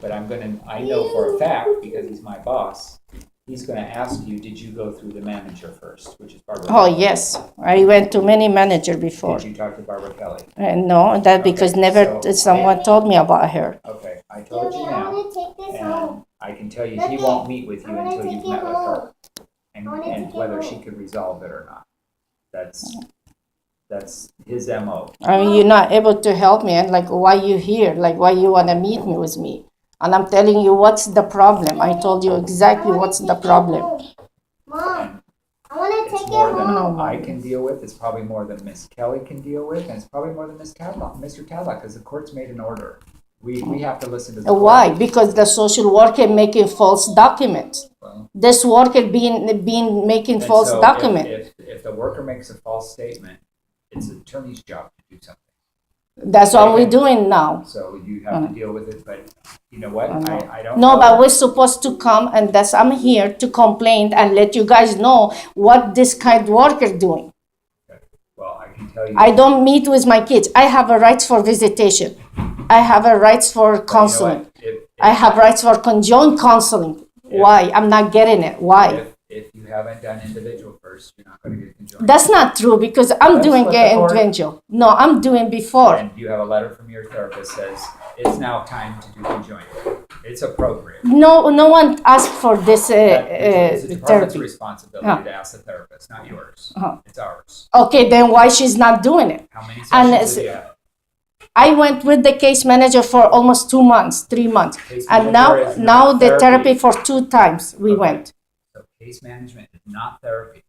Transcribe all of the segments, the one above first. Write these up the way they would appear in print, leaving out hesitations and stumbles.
but I know for a fact, because he's my boss, he's gonna ask you, did you go through the manager first, which is Barbara Oh, Kelly? yes. I went to many manager before. Did you talk to Barbara Kelly? No, that because Okay, never so someone told me about her. Okay, I told you now, want to take this and home. I can tell you, he won't meet with you I wanna until take you've it met with home. her. And whether she can resolve it or not. That's his MO. I mean, you're not able to help me, and like, why you here? Like, why you want to meet me with me? And I'm telling you, what's the problem? I told you exactly what's the problem. Mom, I want to It's take more it than home. I can deal with, it's probably more than Miss Kelly can deal with, and it's probably more than Mr. Tadlock, because the court's made an order. We have to listen to the court. Why? Because the social worker making false documents. Well, This worker being making and false so document. if the worker makes a false statement, it's the attorney's job to do something. That's what we're doing now. So you have to deal with it, but you know what? I don't No, know. but we're supposed to come, and that's I'm here to complain and let you guys know what this kind worker doing. Well, I can tell you. I don't meet with my kids. I have a rights for visitation. I have a rights for but you know counseling. what? If I have rights for conjoined counseling. Why? I'm not getting it. Why? if you haven't done individual first, you're not going to get conjoined. That's not true because I'm That's doing what the court- individual. No, I'm doing before. And you have a letter from your therapist says it's now time to do conjoined. It's appropriate. No one asked for this It's the department's therapy. responsibility to ask the therapist, not yours. It's ours. Okay, then why she's not doing it? How many And sessions do you have? I went with the case manager for almost 2 months, 3 months, Case and manager is now not the therapy. therapy for 2 times we Okay. went. So case management is not therapy.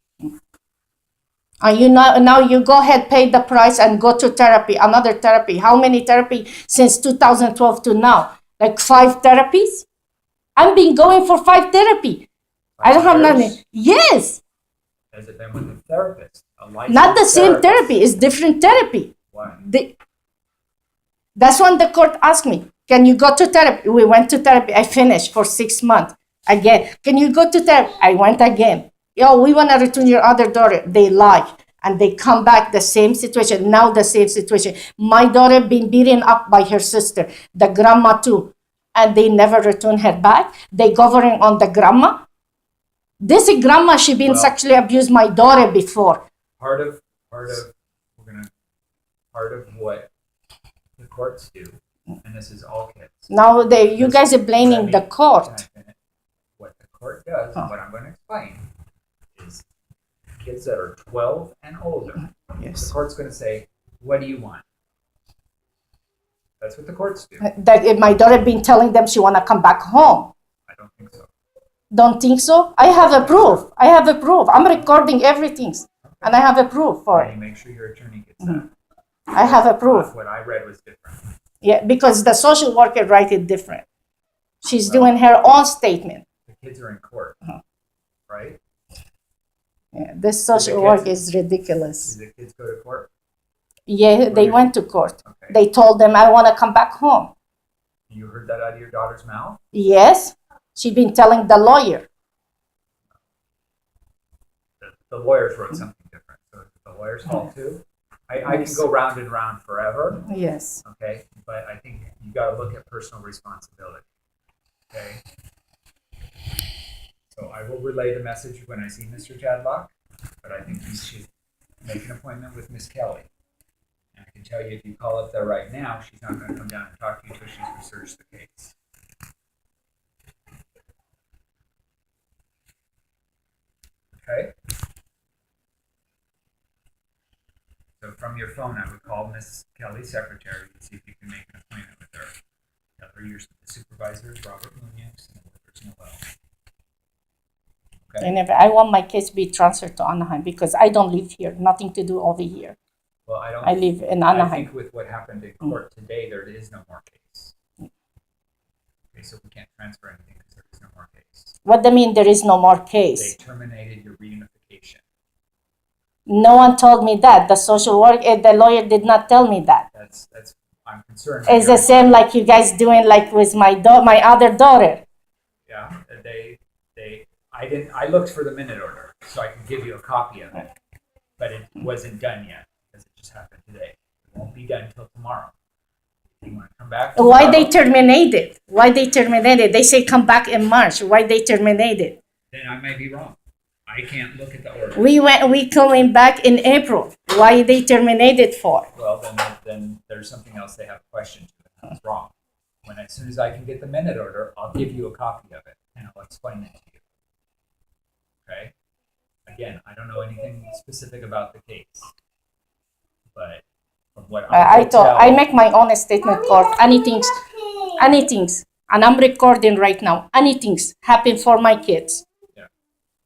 And you know, now you go ahead, pay the price, and go to therapy, another therapy. How many therapy since 2012 to now? Like 5 therapies? I've been going for 5 therapy. I don't have Years? nothing. Yes, Has it been with a therapist? A licensed not the same therapist? therapy. It's different therapy. Why? That's when the court asked me, can you go to therapy? We went to therapy. I finished for 6 months. Again, can you go to therapy? I went again. Yo, we want to return your other daughter. They lie. And they come back the same situation. Now the same situation. My daughter been beaten up by her sister, the grandma too. And they never return her back. They governing on the grandma. This grandma, she been Well- sexually abused my daughter before. Part of what the courts do, and this is all kids. Now you guys are blaming the court. Can I finish? What the court does, and what I'm going to explain, is kids that are 12 and older. The Yes. court's going to say, "What do you want?" That's what the courts do. That if my daughter been telling them she want to come back home. I don't think so. Don't think so? I have a proof. I have a proof. I'm recording everything. And I have a proof for And it. you make sure your attorney gets that. I have a proof. What I read was different. Yeah, because the social worker write it different. She's doing her own statement. The kids are in court, right? Yeah, this social kids- work is ridiculous. Do the kids go to court? Yeah, they went to court. Okay. They told them, I want to come back home. You heard that out of your daughter's mouth? Yes, she been telling the lawyer. The lawyers wrote something different. So it's the lawyer's fault too. I can go round and round forever, Yes. okay? But I think you got to look at personal responsibility, okay? So I will relay the message when I see Mr. Jadlock, but I think you should make an appointment with Miss Kelly. And I can tell you, if you call up there right now, she's not going to come down and talk to you until she's researched the case. Okay? So from your phone, I would call Miss Kelly's secretary and see if you can make an appointment with her. Tell her your supervisor is Robert Munoz and the workers Noel. Okay? And if I want my kids to be transferred to Anaheim because I don't live here. Nothing to do over here. Well, I don't. I live in I Anaheim. think with what happened in court today, there is no more case. Okay, so we can't transfer anything because there is no more case. What do you mean there is no more They case? terminated your reunification. No one told me that. The social work, the lawyer did not tell me that. That's. I'm concerned. It's the same like you guys doing like with my other daughter. Yeah, I didn't. I looked for the minute order so I can give you a copy of it, but it wasn't done yet because it just happened today. It won't be done until tomorrow. You want to come back? Why they tomorrow, terminated? Why they terminated? They say come back in March. Why they terminated? Then I may be wrong. I can't look at the order. We coming back in April. Why they terminated for? Well, then there's something else they have a question to. That's wrong. As soon as I can get the minute order, I'll give you a copy of it and I'll explain it to you. Okay? Again, I don't know anything specific about the case, but from what I can thought I tell- make my own statement court. Anything's, and I'm recording right now. Anything's happen for my kids. Yeah.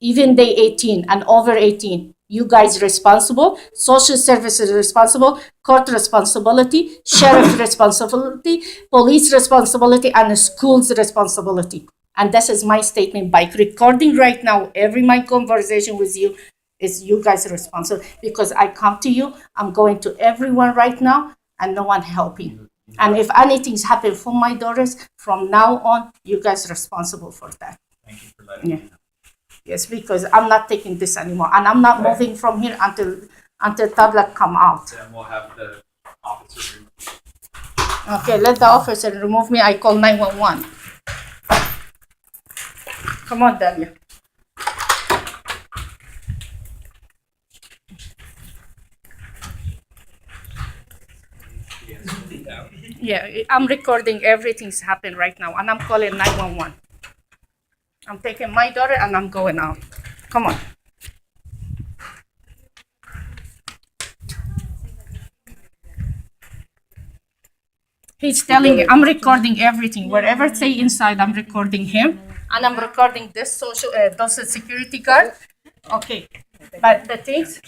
Even they 18 and over 18. You guys responsible, social services responsible, court responsibility, sheriff responsibility, police responsibility, and schools responsibility. And this is my statement by recording right now. Every my conversation with you is you guys responsible because I come to you. I'm going to everyone right now, and no one helping. And if anything's happened for my daughters, from now on, you guys responsible for that. Thank you for letting me know. Yes, because I'm not taking this anymore, and I'm not moving from here until tablet come out. Then we'll have the officer. Okay, let the officer remove me. I call 911. Come on, Daniel. Yeah, I'm recording everything's happened right now, and I'm calling 911. I'm taking my daughter and I'm going out. Come on. He's telling you, I'm recording everything. Wherever say inside, I'm recording him. And I'm recording this social security guard. Okay. But the things,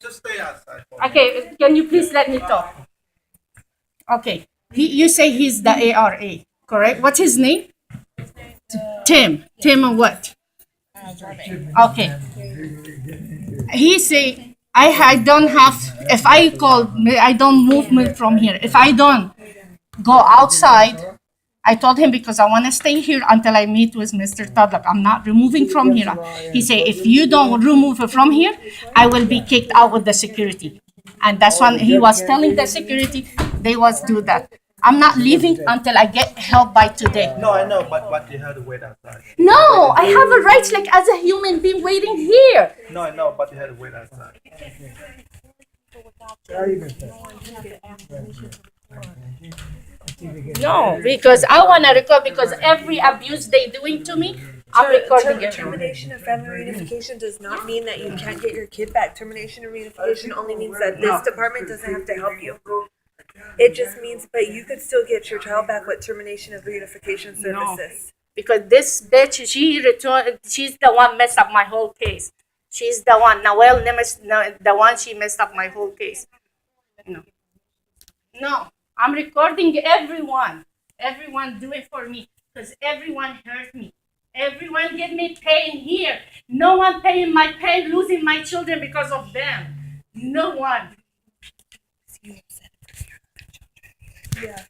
Just stay outside. okay, can you please let me talk? Okay. You say he's the ARA, correct? What's his name? Tim. Tim what? Okay. He say I don't have. If I call, I don't move me from here. If I don't go outside, I told him because I want to stay here until I meet with Mr. Tadlak. I'm not removing from here. He say if you don't remove it from here, I will be kicked out with the security. And that's when he was telling the security they was do that. I'm not leaving until I get help by today. No, I know, but you have to wait outside. No, I have a right like as a human being waiting here. No, I know, but you have to wait outside. No, because I want to record because every abuse they doing to me, I'm recording it. Termination of family reunification does not mean that you can't get your kid back. Termination of reunification only means that this department doesn't have to help you. It just means, but you could still get your child back with termination of reunification services. Because this bitch, she's the one messed up my whole case. She's the one, Nawel Nemes, the one she messed up my whole case. No, I'm recording everyone. Everyone do it for me because everyone hurt me. Everyone get me pain here. No one paying my pain, losing my children because of them. No one. Yeah.